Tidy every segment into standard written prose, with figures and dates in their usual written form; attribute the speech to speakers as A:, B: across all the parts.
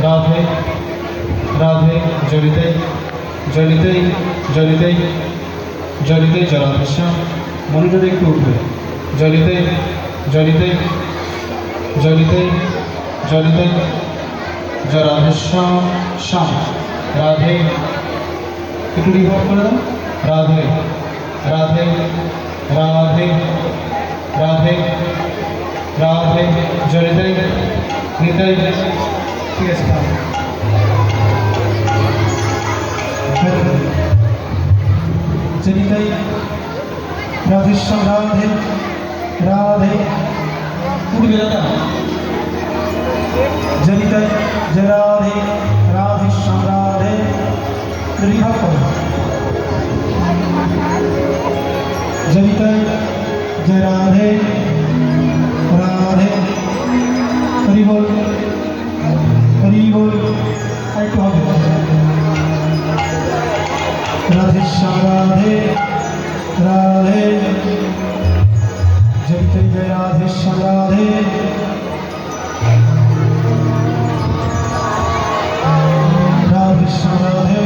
A: রাধে রাধে জলিতে জলিতে জলিতে জলিতে জলাধেশ্যাম মনোযোগ একটু উঠবে জলিতে জলিতে জলিতে জলিতে জলাধেশ্যাম শ্যাম রাধে একটু রিভার্ব করে দাও রাধে রাধে রাধে রাধে রাধে জলিতে নিতাই ঠিক আছে
B: जनितै राधेश्याम राधे राधे
A: उठবে দাদা
B: जनितै जय राधे राधेश्याम राधे रिभार्ब करो जनितै जय राधे राधे हरि बोल একটু হবে राधेश्याम राधे राधे जनितै जय राधेश्याम राधे राधेश्याम राधे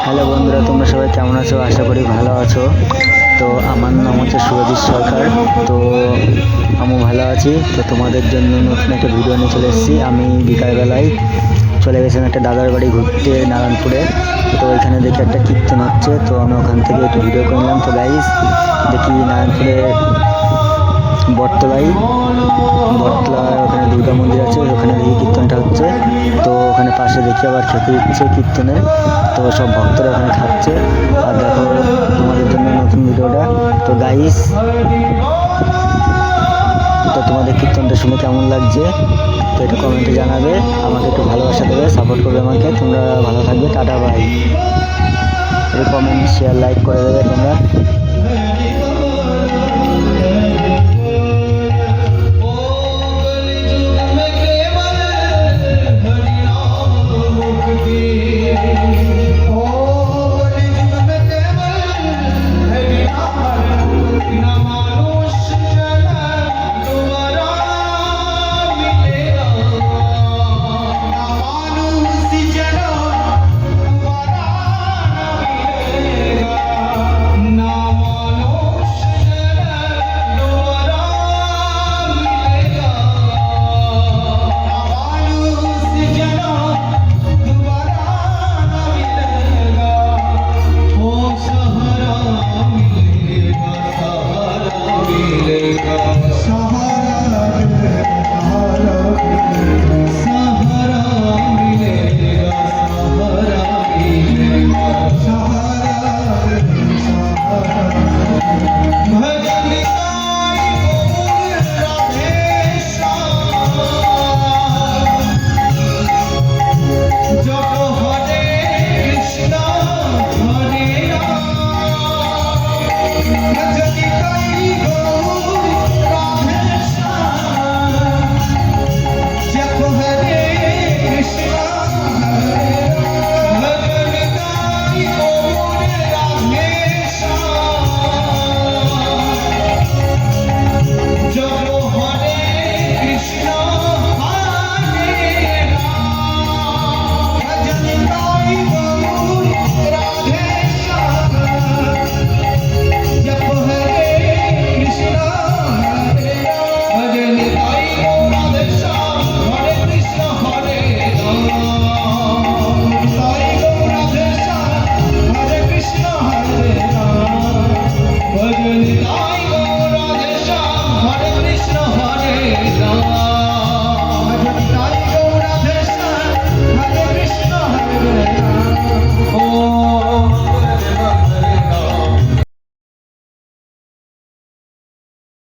C: হ্যালো বন্ধুরা, তোমরা সবাই কেমন আছো? আশা করি ভালো আছো। তো আমার নাম হচ্ছে সুরজিৎ সরকার। তো আমি ভালো আছি। তো তোমাদের জন্য নতুন একটা ভিডিও নিয়ে চলে এসেছি। আমি বিকালবেলায় চলে গেছিলাম একটা দাদার বাড়ি ঘুরতে নারায়ণপুরে। তো ওইখানে দেখি একটা কীর্তন হচ্ছে, তো আমি ওখান থেকে একটু ভিডিও করে নিলাম। তো গাইস দেখি নারায়ণপুরে বটতলায় ওখানে দুর্গা মন্দির আছে, ওখানে দেখি কীর্তনটা হচ্ছে। তো ওখানে পাশে দেখি আবার খেতে দিচ্ছে কীর্তনের। তো সব ভক্তরা ওখানে খাচ্ছে। আর দেখো তোমাদের জন্য নতুন ভিডিওটা। তো গাইস, তো তোমাদের কীর্তনটা শুনে কেমন লাগছে তো একটু কমেন্টে জানাবে। আমাকে একটু ভালোবাসা দেবে, সাপোর্ট করবে আমাকে। তোমরা ভালো থাকবে, টাটা বাই। একটু কমেন্ট শেয়ার লাইক করে দেবে তোমরা।